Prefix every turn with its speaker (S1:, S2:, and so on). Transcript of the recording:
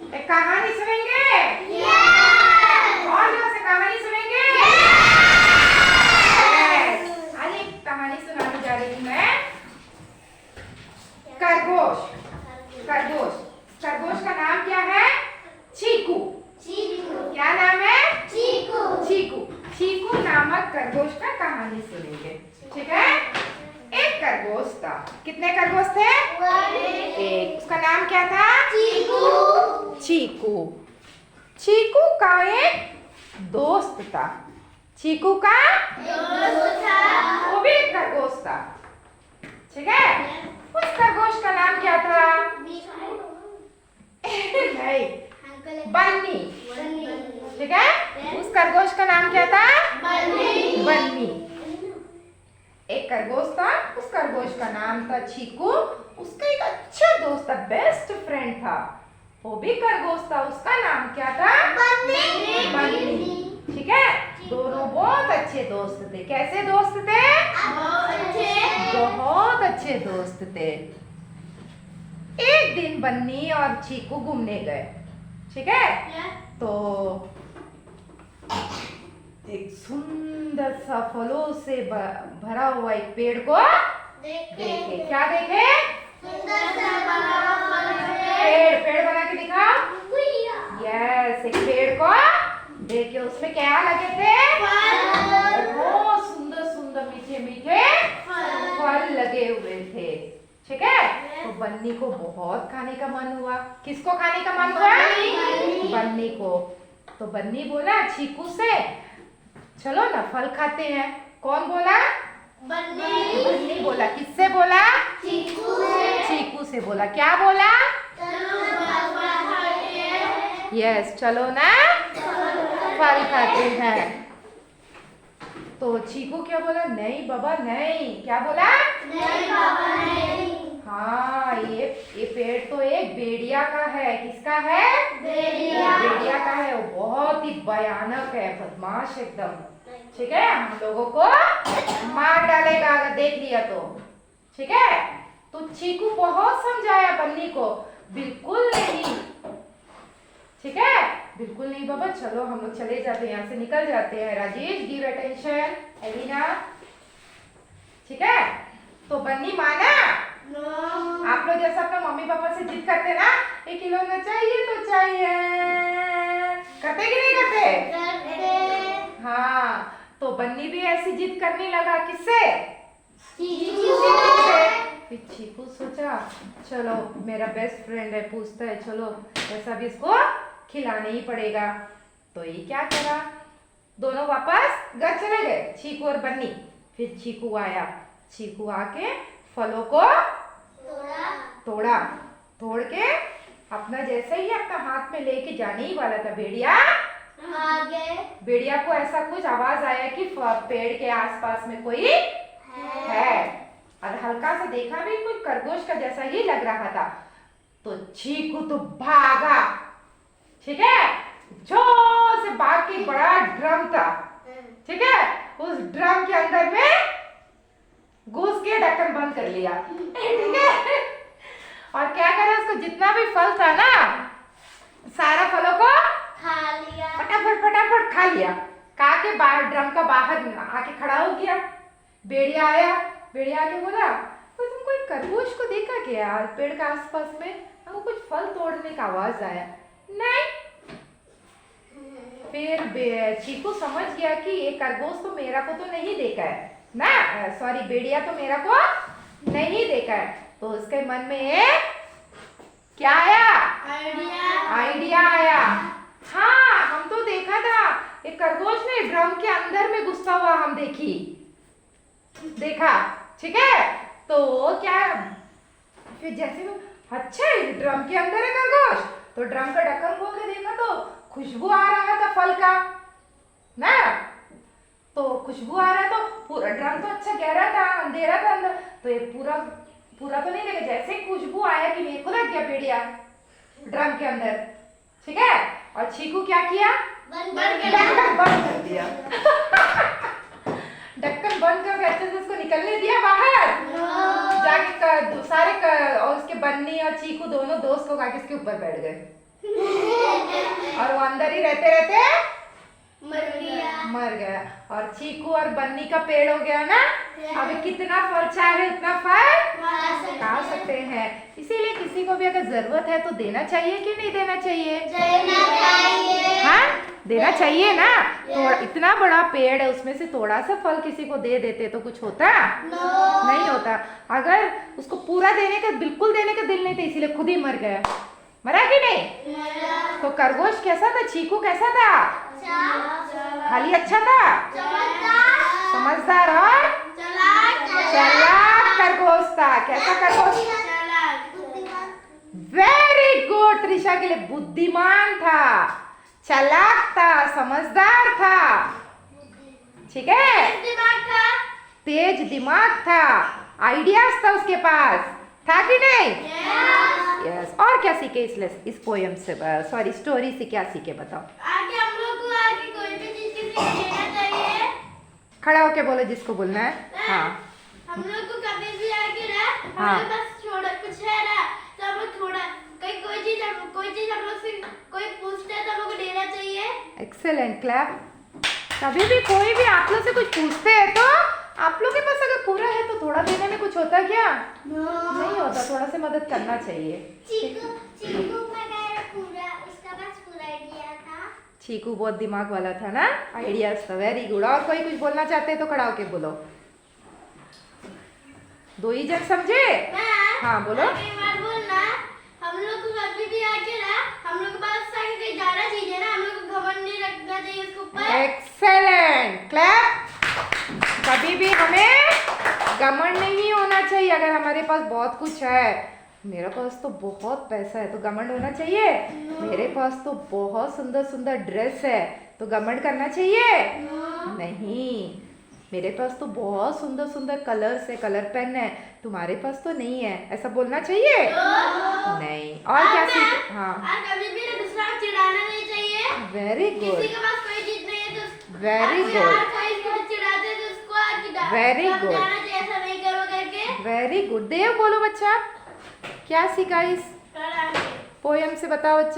S1: एक कहानी सुनेंगे? और जोर से कहानी सुनेंगे? आज एक कहानी सुनाने जा रही हूँ मैं। खरगोश। खरगोश खरगोश का नाम क्या है? चीकू। क्या नाम है? चीकू। चीकू चीकू नामक खरगोश का कहानी सुनेंगे, ठीक है? एक खरगोश था। कितने खरगोश थे? एक। उसका नाम क्या था? चीकू। चीकू चीकू का एक दोस्त था। चीकू का दोस्त था, वो भी एक खरगोश था, ठीक है? उस खरगोश का नाम क्या था? नहीं, बन्नी, ठीक है? उस खरगोश का नाम क्या था? बन्नी। एक खरगोश था, उस खरगोश का नाम था चीकू। उसका एक अच्छा दोस्त था, बेस्ट फ्रेंड था, वो भी खरगोश था। उसका नाम क्या था? बन्नी, ठीक है? दोनों बहुत अच्छे दोस्त थे। कैसे दोस्त थे? बहुत अच्छे दोस्त थे। एक दिन बन्नी और चीकू घूमने गए, ठीक है? तो एक सुंदर सा फलों से भरा हुआ एक पेड़ को देखे। क्या देखे? पेड़ बना के दिखा। यस, एक पेड़ को देखे, उसमें क्या लगे थे? बहुत सुंदर सुंदर मीठे मीठे फल लगे हुए थे, ठीक है? तो बन्नी को बहुत खाने का मन हुआ। किसको खाने का मन हुआ? बन्नी को। तो बन्नी बोला चीकू से, चलो ना फल खाते हैं। कौन बोला? बन्नी बोला। किससे बोला? चीकू से बोला। क्या बोला? यस, चलो ना फल खाते हैं। तो चीकू क्या बोला? नहीं बाबा नहीं। क्या बोला? नहीं बाबा नहीं। हाँ, ये पेड़ तो एक भेड़िया का है। किसका है? भेड़िया का है। वो बहुत ही भयानक है, बदमाश एकदम, ठीक है? हम लोगों को मार डालेगा अगर देख लिया तो, ठीक है? तो चीकू बहुत समझाया बन्नी को, बिल्कुल नहीं, ठीक है? बिल्कुल नहीं बाबा, चलो हम लोग चले जाते हैं, यहाँ से निकल जाते हैं। Rajesh, give attention. एलिना, ठीक है? तो बन्नी माना? आप लोग जैसा अपने मम्मी पापा से जिद करते ना, एक खिलौना चाहिए तो चाहिए, करते कि नहीं करते? हाँ, तो बन्नी भी ऐसी जिद करने लगा। किससे? फिर चीकू सोचा, चलो मेरा बेस्ट फ्रेंड है, पूछता है, चलो ऐसा भी इसको खिलाना ही पड़ेगा। तो ये क्या करा, दोनों वापस घर चले गए, चीकू और बन्नी। फिर चीकू आया, चीकू आके फलों को तोड़ के अपना जैसे ही अपना हाथ में लेके जाने ही वाला था, भेड़िया को ऐसा कुछ आवाज आया कि पेड़ के आसपास में कोई है, और हल्का सा देखा भी कोई खरगोश का जैसा ही लग रहा था। तो चीकू तो भागा, ठीक है? जोर से भाग के, बड़ा ड्रम था, ठीक है? उस ड्रम के अंदर में घुस के ढक्कन बंद कर लिया, ठीक है? और क्या करा, उसको जितना भी फल था ना, सारा फलों को फटाफट खा लिया। खा के बाहर ड्रम का बाहर आके खड़ा हो गया। भेड़िया आया, भेड़िया आके बोला, तो तुम कोई खरगोश को देखा क्या पेड़ के आसपास में? हमको कुछ फल तोड़ने का आवाज आया। नहीं। फिर चीकू समझ गया कि ये खरगोश तो मेरा को तो नहीं देखा है ना, सॉरी, भेड़िया तो मेरा को नहीं देखा है। तो उसके मन में एक क्या आया? आइडिया आया। हाँ, हम तो देखा था एक खरगोश ने ड्रम के अंदर में घुसा हुआ, हम देखा, ठीक है? तो क्या, फिर जैसे वो, अच्छा ड्रम के अंदर है खरगोश, तो ड्रम का ढक्कन खोल के देखा तो खुशबू आ रहा था फल का ना। तो खुशबू आ रहा, तो पूरा ड्रम तो अच्छा गहरा था, अंधेरा था अंदर, तो ये पूरा तो नहीं लगा। जैसे खुशबू आया कि मेरे को लग गया भेड़िया ड्रम के अंदर, ठीक है? और चीकू क्या किया? ढक्कन बंद कर दिया। ढक्कन बंद करके अच्छे से उसको निकलने दिया बाहर। जाके सारे और उसके बन्नी और चीकू दोनों दोस्त लोग आके इसके ऊपर बैठ गए। और वो अंदर ही रहते रहते
S2: मर गया।
S1: और चीकू और बन्नी का पेड़ हो गया ना। अभी कितना फल चाहे उतना फल खा सकते हैं। इसीलिए किसी को भी अगर जरूरत है तो देना चाहिए कि नहीं देना चाहिए? हाँ, देना चाहिए ना। थोड़ा इतना बड़ा पेड़ है, उसमें से थोड़ा सा फल किसी को दे देते तो कुछ होता? नहीं होता। अगर उसको पूरा देने का, बिल्कुल देने का दिल नहीं था, इसीलिए खुद ही मर गया। मरा कि नहीं? तो खरगोश कैसा था? चीकू कैसा था? खाली अच्छा था? समझदार और चालाक खरगोश था। कैसा खरगोश? Very good. त्रिशा के लिए बुद्धिमान था, चालाक था, समझदार था। ठीक है, तेज दिमाग था, आइडियाज था उसके पास, था कि नहीं? यस। और क्या सीखे इस पोयम से, सॉरी स्टोरी से क्या सीखे बताओ?
S2: आगे हम लोग को आगे कोई भी चीज किसी को देना चाहिए।
S1: खड़ा होके बोलो जिसको बोलना है। हाँ,
S2: हम लोग को कभी भी आगे ना,
S1: हाँ।
S2: हमें बस थोड़ा कुछ है ना, तो हम लोग थोड़ा कोई चीज हम लोग से कोई पूछते है तो हम लोग को देना चाहिए।
S1: Excellent, clap. कभी भी कोई भी आप लोग से कुछ पूछते हैं तो आप लोग के पास अगर पूरा है तो थोड़ा देने में कुछ होता क्या? नहीं होता। थोड़ा सा मदद करना चाहिए। चीकू बहुत दिमाग वाला था ना, आइडियाज था। Very good. और कोई कुछ बोलना चाहते हैं तो खड़ा होके बोलो। दो ही जन समझे? हाँ बोलो।
S2: बोलना, हम लोग को कभी भी आके ना, हम लोग के पास कहीं जाना चाहिए ना, हम लोग को घमंड नहीं रखना चाहिए उसके ऊपर।
S1: Excellent, clap. कभी भी हमें घमंड नहीं होना चाहिए। अगर हमारे पास बहुत कुछ है, मेरे पास तो बहुत पैसा है तो घमंड होना चाहिए? मेरे पास तो बहुत सुंदर सुंदर ड्रेस है तो घमंड करना चाहिए? नहीं। मेरे पास तो बहुत सुंदर सुंदर कलर्स है, कलर पेन है, तुम्हारे पास तो नहीं है, ऐसा बोलना चाहिए? नहीं। और क्या सीख? हाँ,
S2: कभी भी दूसरा को चिढ़ाना नहीं चाहिए।
S1: वेरी गुड,
S2: किसी के पास कोई चीज नहीं है तो
S1: वेरी गुड,
S2: चिढ़ाते तो उसको
S1: वेरी गुड,
S2: ऐसा नहीं करो करके।
S1: Very good. देव बोलो बच्चा, क्या सीखा इस पोयम से, बताओ बच्चा।